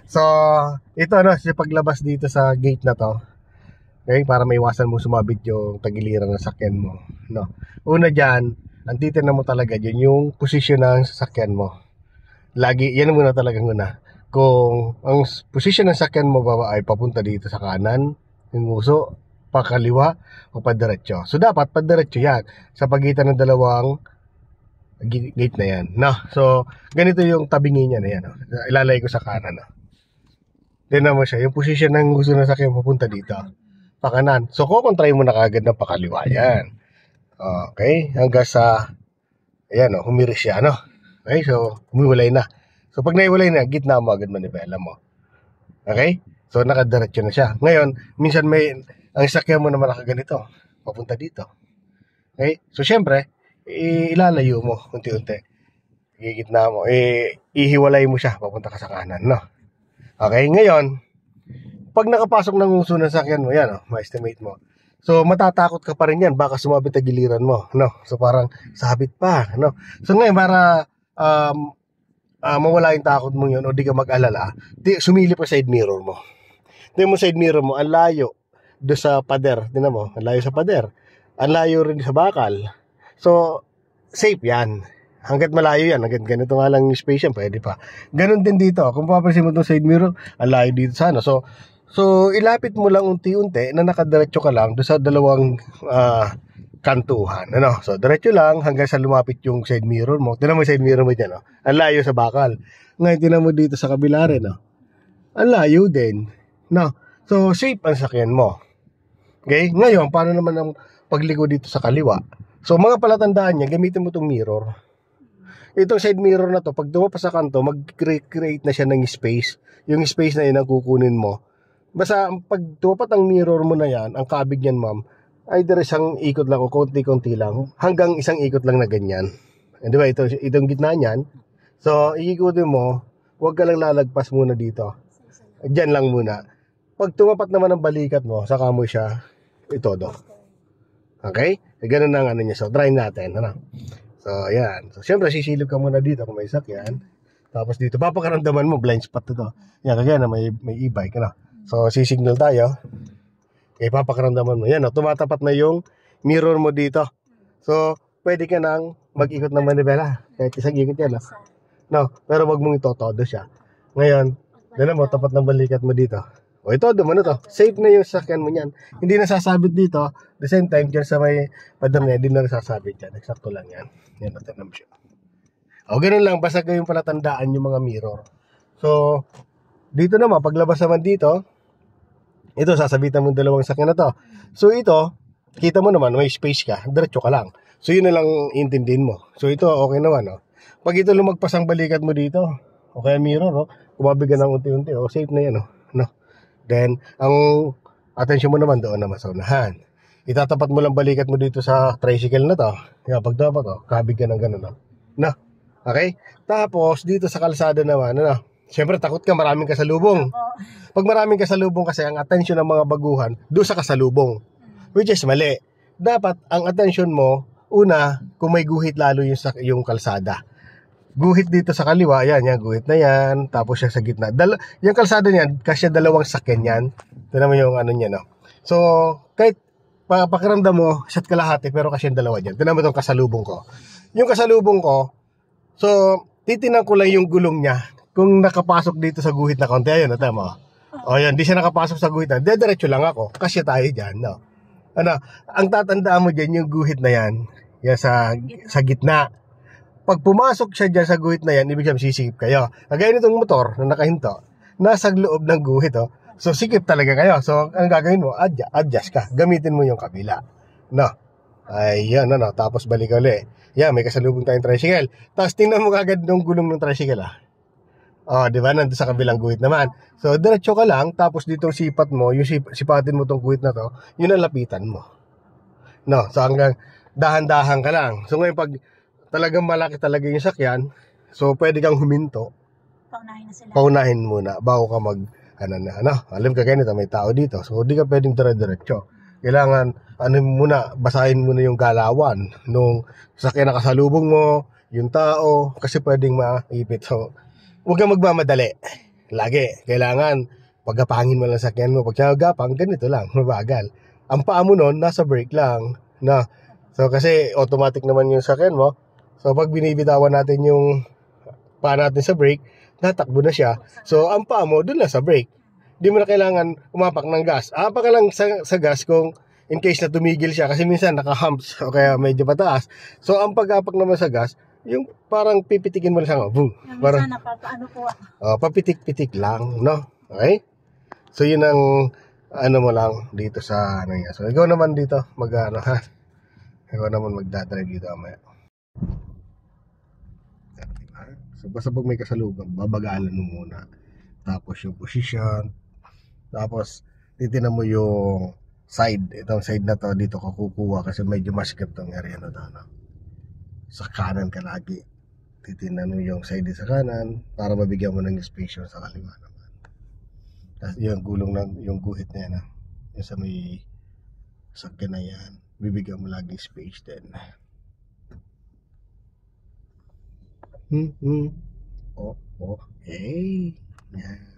So, ito sa paglabas dito sa gate na to, okay, para maiwasan mo sumabit yung tagiliran ng sakyan mo, no. Una diyan, ang titingnan mo talaga diyan yung posisyon ng sasakyan mo. Lagi, yan muna talagang una. Kung ang posisyon ng sakyan mo ba ay papunta dito sa kanan, yung uso, pakaliwa, o padiretso. So, dapat padiretso yan sa pagitan ng dalawang gate na yan, no. So, ganito yung tabingi niya na yan, no? Ilalay ko sa kanan, no. Tignan mo siya, yung position ng gusto na sakyan papunta dito, pakanan. So, kukontray mo na kagad ng pakaliwa yan. Okay, hanggang sa, ayan, no, humiris siya, no. Okay, so, humiwalay na. So, pag naiwalay na, gitna mo agad manibela mo. Okay, so, nakadiretso na siya. Ngayon, minsan ang sakyan mo naman nakaganito, papunta dito. Okay, so, syempre, ilalayo mo unti-unti. Gigitna mo, ihiwalay mo siya, papunta ka sa kanan, no. Okay, ngayon, pag nakapasok ng uso ng sakyan mo, yan, ma-estimate mo. So, matatakot ka pa rin yan, baka sumabit ang giliran mo, no? So, parang sabit pa, no? So, ngayon, para mawala yung takot mo yun o di ka mag-alala, sumili pa side mirror mo. Tingnan mo side mirror mo, ang layo do sa pader. Tingnan mo, ang layo sa pader. Ang layo rin sa bakal. So, safe yan. Hanggat malayo yan, hanggat ganito nga lang yung space yan, pwede pa. Ganon din dito, kung papansin mo itong side mirror, ang layo dito sana. So, ilapit mo lang unti-unti na nakadiretso ka lang doon sa dalawang kantuhan. Ano? So, diretso lang hanggang sa lumapit yung side mirror mo. Tignan mo yung side mirror mo dyan, no? Ang layo sa bakal. Ngayon, tignan mo dito sa kabila rin, no? Ang layo din. No? So, safe ang sakyan mo. Okay? Ngayon, paano naman ang pagligo dito sa kaliwa? So, mga palatandaan niya, gamitin mo itong mirror. Itong side mirror na to, pag dumapas sa kanto, mag-create na siya ng space. Yung space na yun ang kukunin mo. Basta, pag dumapat ang mirror mo na yan, ang kabig niyan, ma'am, either isang ikot lang o konti-konti lang, hanggang isang ikot lang na ganyan. Di ba? Itong gitna niyan. So, iikutin mo, huwag ka lang lalagpas muna dito. Diyan lang muna. Pag tumapat naman ang balikat mo, saka mo siya itodo. Okay? Ganun na ang ano niya. So, try natin. Ano? So, ayan. So, syempre, sisilip ka muna dito kung may sakyan. Tapos dito, papakaramdaman mo, blind spot to. Yan, kagaya na may e-bike. Ano? So, sisignal tayo. Okay, papakaramdaman mo. Yan, tumatapat na yung mirror mo dito. So, pwede ka nang mag-ikot ng manibela. Kahit isang ikot yan. No, pero wag mong itotodo siya. Ngayon, dala mo, tapat ng balikat mo dito. O, itodo mo na to. Safe na yung sakyan mo yan. Hindi nasasabit dito. The same time, dyan sa may padam niya, hindi na nasasabit yan. Eksakto lang yan. Yan, natin naman siya. O, ganun lang. Basta kayong palatandaan yung mga mirror. So, dito naman, paglabas naman dito, ito, sasabitan mo dalawang sakyan na to. So, ito, kita mo naman, may space ka. Diretso ka lang. So, yun na lang intindihin mo. So, ito, okay naman, no? Pag ito lumagpas ang balikat mo dito, o kaya mirror, no? Kumabigan ng unti-unti, safe na yan, no? Then, ang atensyon mo naman doon naman sa unahan. Itatapat mo lang balikat mo dito sa tricycle na to. Kaya pag dapat, kabig ka ng gano'n, no? No? Okay? Tapos, dito sa kalsada naman, ano? Siyempre, takot ka, maraming kasalubong. Pag maraming kasalubong kasi, ang atensyon ng mga baguhan, doon sa kasalubong. Which is mali. Dapat, ang atensyon mo, una, kung may guhit lalo yung kalsada. Guhit dito sa kaliwa, yan, guhit na yan, tapos siya sa gitna. Yung kalsada niyan, kasi dalawang sakyan yan. Ito naman yung ano niya, no? So, kahit pakiramdam mo, isa't kalahati, pero kasi yung dalawa dyan. Ito naman itong kasalubong ko. Yung kasalubong ko, so, titinan ko lang yung gulong niya. Kung nakapasok dito sa guhit na konti, ayun, ito mo. O, yan, di siya nakapasok sa guhit na. Diretso lang ako, kasi tayo dyan, no? Ano, ang tatandaan mo dyan, yung guhit na yan, sa gitna. Pag pumasok siya dyan sa guhit na yan, ibig sabihin sisikip kayo. Kagaya nitong motor na nakahinto, nasa loob ng guhit, So, sikip talaga kayo. So, ang gagawin mo, adjust ka. Gamitin mo yung kabila. No? Ayun, ano. Tapos balik ulit. Yan, may kasalubong tayong tricycle. Tapos tingnan mo kagad ng gulong ng tricycle, di ba? Nandun sa kabilang guhit naman. So, diretso ka lang. Tapos ditong sipat mo, yung sipatin mo tong guhit na to, yun ang lapitan mo. No? So, hanggang dahan-dahan ka lang. So, ngayon pag talagang malaki talaga yung sakyan, so pwede kang huminto. Paunahin na sila. Paunahin muna bago ka alam ka ganito, may tao dito. So hindi ka pwedeng dire-diretso. Kailangan basahin muna yung galawan nung sakyan na kasalubong mo, yung tao, kasi pwedeng maipit. So huwag kang magmamadali. Lagi, kailangan pagapangin mo lang sa sakyan mo. Pag nagapang, ganito lang, mabagal. Ang paa mo nun, nasa brake lang. Na. So, kasi automatic naman yung sakyan mo. So, pag binibitawan natin yung paa natin sa brake, natakbo na siya. So, ang paa mo, dun lang sa brake. Di mo na kailangan umapak ng gas. Apak ka lang sa gas kung in case na tumigil siya. Kasi minsan naka-humps o kaya medyo pataas. So, ang pag-apak naman sa gas, yung parang pipitikin mo lang siya. Boom. Parang, Minsan napapaano po. papitik-pitik lang, no? Okay? So, yun ang ano mo lang dito sa ano yan. So, ikaw naman dito, ano ha? Ikaw naman magdadrive dito mamaya. So, basta pag may kasalubong, babagalan mo muna. Tapos yung position. Tapos, titinan mo yung side. Itong side na to, dito ka kukuha kasi medyo masikip tong area na to. No? Sa kanan ka lagi. Titinan mo yung side sa kanan para mabigyan mo ng space sa kaliwa naman. Tapos yung gulong ng yung guhit na yan. Ha? Yung sa may sakyan na yan. Bibigyan mo lagi space din. Oh, okay. Yan.